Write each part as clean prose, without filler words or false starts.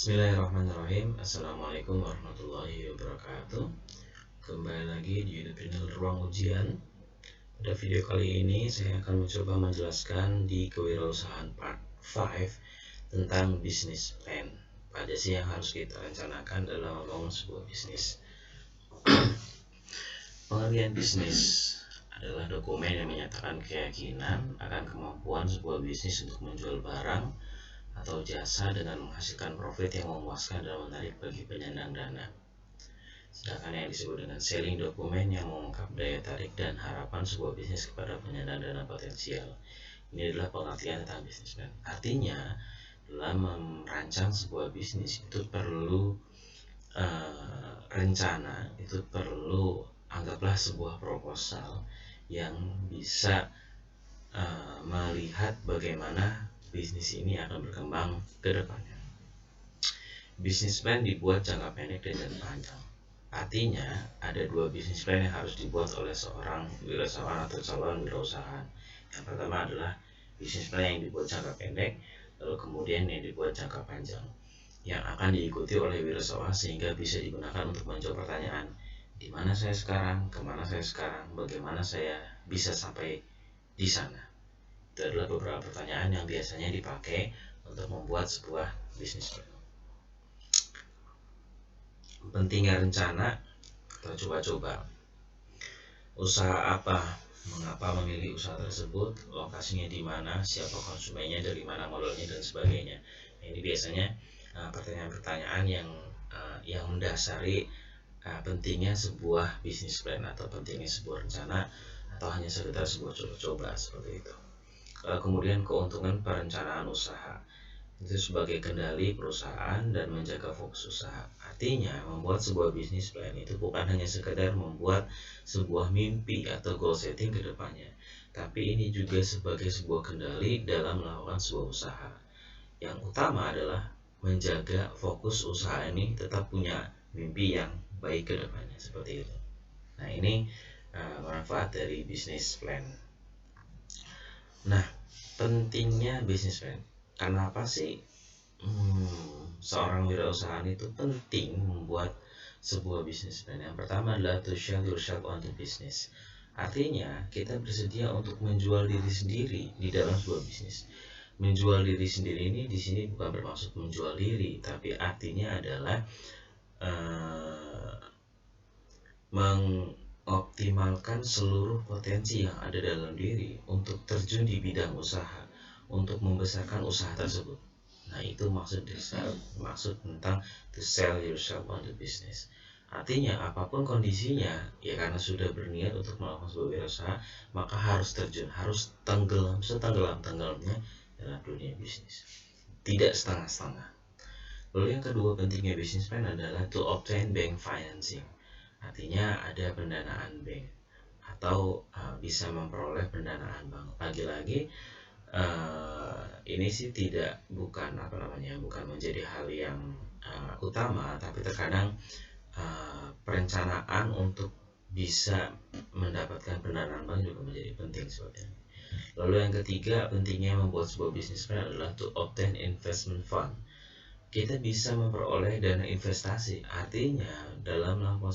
Bismillahirrahmanirrahim. Assalamualaikum warahmatullahi wabarakatuh. Kembali lagi di YouTube channel Ruang Ujian. Pada video kali ini saya akan mencoba menjelaskan di kewirausahaan part 5 tentang bisnis plan. Apa sih yang harus kita rencanakan dalam membangun sebuah bisnis? Pengertian bisnis adalah dokumen yang menyatakan keyakinan akan kemampuan sebuah bisnis untuk menjual barang atau jasa dengan menghasilkan profit yang memuaskan dan menarik bagi penyandang dana. Sedangkan yang disebut dengan selling dokumen yang mengungkap daya tarik dan harapan sebuah bisnis kepada penyandang dana potensial. Ini adalah pengertian tentang bisnis plan. Artinya, dalam merancang sebuah bisnis itu perlu rencana, itu perlu anggaplah sebuah proposal yang bisa melihat bagaimana bisnis ini akan berkembang ke depannya. Bisnis plan dibuat jangka pendek dan jangka panjang. Artinya, ada dua bisnis plan yang harus dibuat oleh seorang wirausahawan atau calon wirausahaan. Yang pertama adalah bisnis plan yang dibuat jangka pendek, lalu kemudian yang dibuat jangka panjang, yang akan diikuti oleh wirausahawan sehingga bisa digunakan untuk menjawab pertanyaan, di mana saya sekarang, kemana saya sekarang, bagaimana saya bisa sampai di sana. Itu adalah beberapa pertanyaan yang biasanya dipakai untuk membuat sebuah bisnis plan. Pentingnya rencana atau coba-coba. Usaha apa? Mengapa memilih usaha tersebut? Lokasinya di mana? Siapa konsumennya? Dari mana modelnya dan sebagainya. Nah, ini biasanya pertanyaan-pertanyaan yang mendasari pentingnya sebuah bisnis plan atau pentingnya sebuah rencana atau hanya sekedar sebuah coba-coba seperti itu. Kemudian keuntungan perencanaan usaha itu sebagai kendali perusahaan dan menjaga fokus usaha. Artinya membuat sebuah bisnis plan itu bukan hanya sekedar membuat sebuah mimpi atau goal setting ke depannya, tapi ini juga sebagai sebuah kendali dalam melakukan sebuah usaha. Yang utama adalah menjaga fokus usaha ini tetap punya mimpi yang baik ke depannya seperti itu. Nah, ini manfaat dari bisnis plan. Nah, pentingnya bisnis plan. Kenapa sih seorang wirausahaan itu penting membuat sebuah bisnis plan? Yang pertama adalah to sell yourself on the business. Artinya kita bersedia untuk menjual diri sendiri di dalam sebuah bisnis. Menjual diri sendiri ini di sini bukan bermaksud menjual diri, tapi artinya adalah mengoptimalkan seluruh potensi yang ada dalam diri untuk terjun di bidang usaha, untuk membesarkan usaha tersebut. Nah, itu maksud tentang to sell yourself on the business. Artinya apapun kondisinya, ya karena sudah berniat untuk melakukan sebuah wirausaha, maka harus terjun, harus tenggelam setenggelam-tenggelamnya dalam dunia bisnis. Tidak setengah-setengah. Lalu yang kedua pentingnya bisnis plan adalah to obtain bank financing. Artinya ada pendanaan bank atau bisa memperoleh pendanaan bank. Lagi-lagi ini sih bukan menjadi hal yang utama, tapi terkadang perencanaan untuk bisa mendapatkan pendanaan bank juga menjadi penting sebetulnya. Lalu yang ketiga pentingnya membuat sebuah bisnis plan adalah to obtain investment fund. Kita bisa memperoleh dana investasi. Artinya dalam melakukan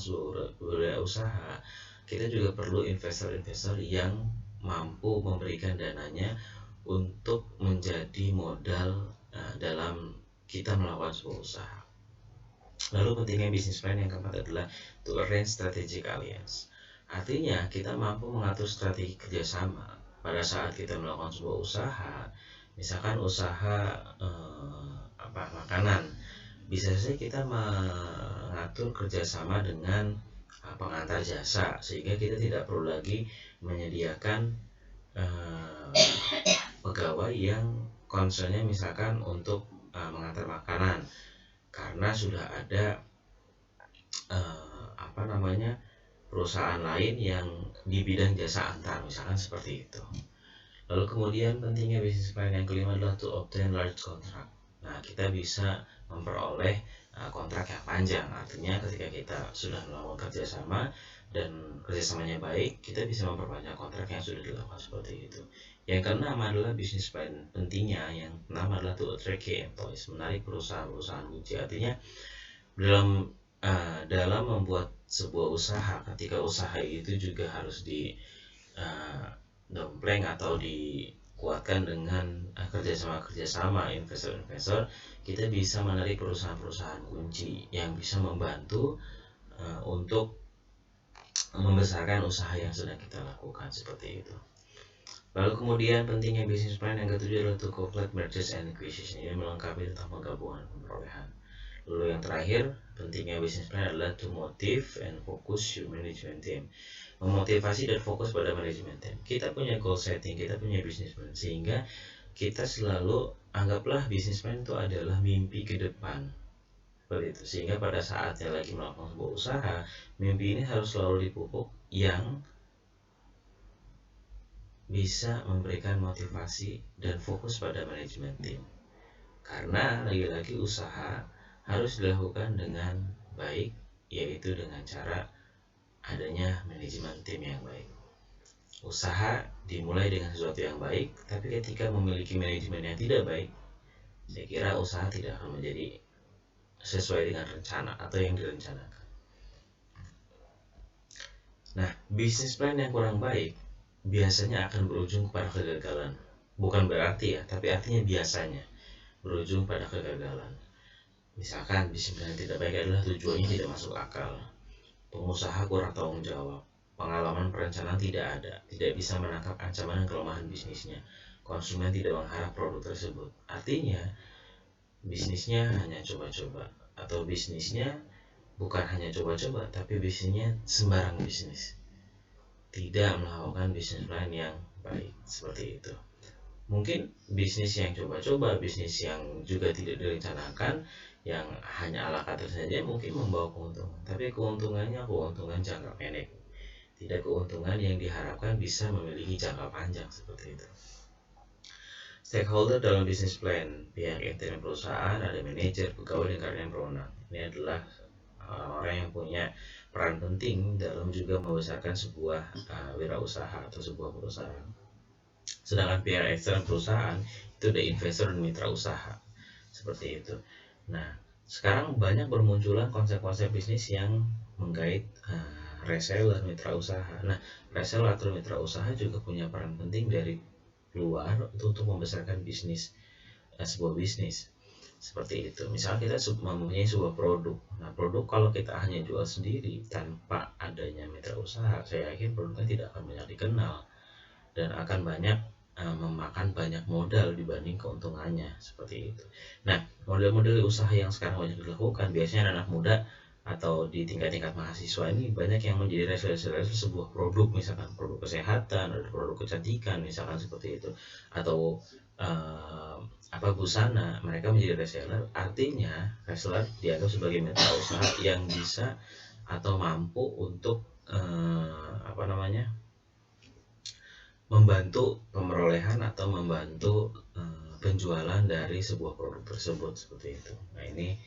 sebuah usaha, kita juga perlu investor-investor yang mampu memberikan dananya untuk menjadi modal dalam kita melakukan sebuah usaha. Lalu pentingnya bisnis plan yang keempat adalah to arrange strategic alliance. Artinya kita mampu mengatur strategi kerjasama pada saat kita melakukan sebuah usaha. Misalkan usaha makanan, bisa saja kita mengatur kerjasama dengan pengantar jasa sehingga kita tidak perlu lagi menyediakan pegawai yang concernnya misalkan untuk mengantar makanan, karena sudah ada perusahaan lain yang di bidang jasa antar, misalkan seperti itu. Lalu kemudian pentingnya bisnis plan yang kelima adalah to obtain large contract. Nah, kita bisa memperoleh kontrak yang panjang. Artinya ketika kita sudah melakukan kerjasama dan kerjasamanya baik, kita bisa memperpanjang kontrak yang sudah dilakukan seperti itu. Yang keenam adalah bisnis plan. Pentingnya yang keenam adalah to attract key employees, menarik perusahaan-perusahaan kunci. Artinya dalam membuat sebuah usaha, ketika usaha itu juga harus dompleng atau dikuatkan dengan kerjasama investor-investor, kita bisa menarik perusahaan-perusahaan kunci yang bisa membantu untuk membesarkan usaha yang sedang kita lakukan, seperti itu. Lalu kemudian pentingnya bisnis plan yang ketujuh adalah to complete mergers and acquisition, ini melengkapi tentang penggabungan perolehan. Lalu yang terakhir, pentingnya bisnis plan adalah to motive and focus your management team, memotivasi dan fokus pada manajemen tim. Kita punya goal setting, kita punya bisnis plan, sehingga kita selalu anggaplah bisnis plan itu adalah mimpi ke depan, seperti itu. Sehingga pada saatnya lagi melakukan sebuah usaha, mimpi ini harus selalu dipupuk yang bisa memberikan motivasi dan fokus pada manajemen tim. Karena lagi-lagi usaha harus dilakukan dengan baik, yaitu dengan cara adanya manajemen tim yang baik. Usaha dimulai dengan sesuatu yang baik, tapi ketika memiliki manajemen yang tidak baik, saya kira usaha tidak akan menjadi sesuai dengan rencana atau yang direncanakan. Nah, bisnis plan yang kurang baik biasanya akan berujung pada kegagalan. Bukan berarti ya, tapi artinya biasanya berujung pada kegagalan. Misalkan bisnis plan yang tidak baik adalah tujuannya tidak masuk akal, pengusaha kurang tanggung jawab, pengalaman perencanaan tidak ada, tidak bisa menangkap ancaman dan kelemahan bisnisnya, konsumen tidak mengharap produk tersebut. Artinya bisnisnya hanya coba-coba, atau bisnisnya bukan hanya coba-coba, tapi bisnisnya sembarang bisnis, tidak melakukan bisnis plan yang baik, seperti itu. Mungkin bisnis yang coba-coba, bisnis yang juga tidak direncanakan, yang hanya ala kata saja mungkin membawa keuntungan, tapi keuntungannya keuntungan jangka pendek, tidak keuntungan yang diharapkan bisa memiliki jangka panjang, seperti itu. Stakeholder dalam bisnis plan, pihak intern perusahaan, ada manajer, pegawai, dan karyawan berwenang. Ini adalah orang yang punya peran penting dalam juga membesarkan sebuah wirausaha atau sebuah perusahaan. Sedangkan pihak eksternal perusahaan itu ada investor dan mitra usaha, seperti itu. Nah, sekarang banyak bermunculan konsep-konsep bisnis yang menggait reseller, mitra usaha. Nah, reseller atau mitra usaha juga punya peran penting dari luar untuk membesarkan bisnis, sebuah bisnis. Seperti itu. Misalnya kita mempunyai sebuah produk. Nah, produk kalau kita hanya jual sendiri tanpa adanya mitra usaha, saya yakin produknya tidak akan banyak dikenal dan akan banyak memakan banyak modal dibanding keuntungannya, seperti itu. Nah, model-model usaha yang sekarang banyak dilakukan biasanya anak muda atau di tingkat-tingkat mahasiswa ini banyak yang menjadi reseller sebuah produk, misalkan produk kesehatan atau produk kecantikan, misalkan seperti itu, atau busana, mereka menjadi reseller. Artinya reseller dianggap sebagai mitra usaha yang bisa atau mampu untuk membantu pemerolehan atau membantu penjualan dari sebuah produk tersebut, seperti itu. Nah, ini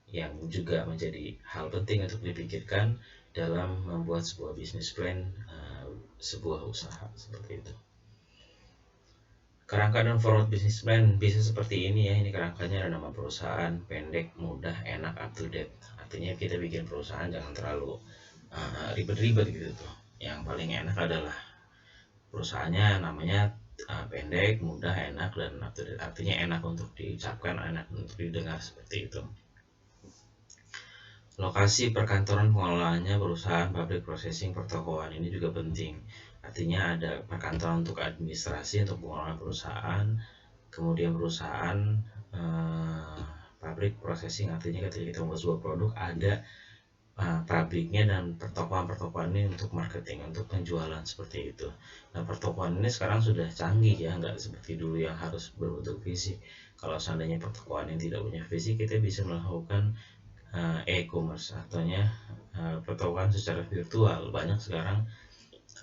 yang juga menjadi hal penting untuk dipikirkan dalam membuat sebuah bisnis plan, sebuah usaha, seperti itu. Kerangka dan format bisnis plan bisa seperti ini ya. Ini kerangkanya ada nama perusahaan, pendek, mudah, enak, up to date. Artinya kita bikin perusahaan jangan terlalu ribet-ribet gitu tuh. Yang paling enak adalah perusahaannya namanya pendek, mudah, enak, dan up to date. Artinya enak untuk diucapkan, enak untuk didengar, seperti itu. Lokasi perkantoran pengelolaannya perusahaan, pabrik, processing, pertokoan ini juga penting. Artinya ada perkantoran untuk administrasi, untuk pengelolaan perusahaan, kemudian perusahaan, pabrik, processing, artinya ketika kita membuat sebuah produk ada pabriknya, dan pertokoan ini untuk marketing, untuk penjualan, seperti itu. Nah, pertokoan ini sekarang sudah canggih ya, nggak seperti dulu yang harus berbentuk fisik. Kalau seandainya pertokoan yang tidak punya fisik, kita bisa melakukan e-commerce, artinya pertokoan secara virtual. Banyak sekarang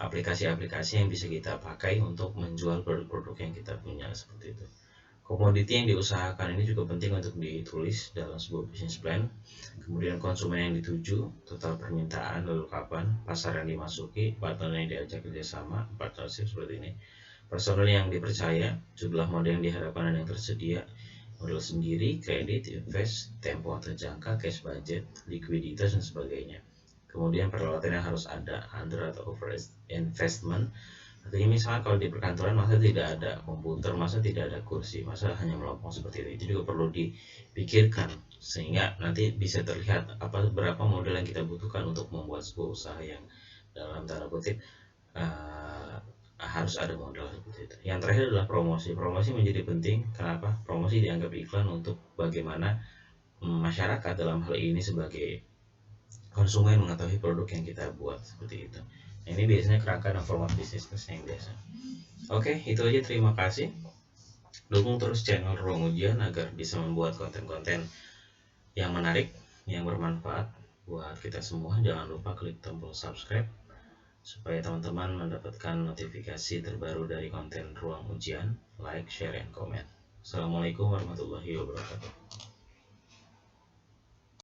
aplikasi-aplikasi yang bisa kita pakai untuk menjual produk-produk yang kita punya, seperti itu. Komoditi yang diusahakan ini juga penting untuk ditulis dalam sebuah business plan. Kemudian konsumen yang dituju, total permintaan, lalu kapan, pasar yang dimasuki, partner yang diajak kerjasama, partnership, seperti ini. personel yang dipercaya, jumlah model yang diharapkan dan yang tersedia, model sendiri, kredit, invest, tempo atau jangka, cash budget, likuiditas dan sebagainya. Kemudian peralatan yang harus ada, under atau over investment. Artinya misalnya kalau di perkantoran masa tidak ada komputer, masa tidak ada kursi, masa hanya melompong seperti itu juga perlu dipikirkan sehingga nanti bisa terlihat berapa modal yang kita butuhkan untuk membuat sebuah usaha yang dalam tanda kutip harus ada modal seperti itu. Yang terakhir adalah promosi. Promosi menjadi penting. Kenapa? Promosi dianggap iklan untuk bagaimana masyarakat dalam hal ini sebagai konsumen mengetahui produk yang kita buat seperti itu. Nah, ini biasanya kerangka dan format bisnis yang biasa. Oke, itu aja. Terima kasih. Dukung terus channel Ruang Ujian agar bisa membuat konten-konten yang menarik, yang bermanfaat buat kita semua. Jangan lupa klik tombol subscribe supaya teman-teman mendapatkan notifikasi terbaru dari konten Ruang Ujian. Like, share, and comment. Assalamualaikum warahmatullahi wabarakatuh.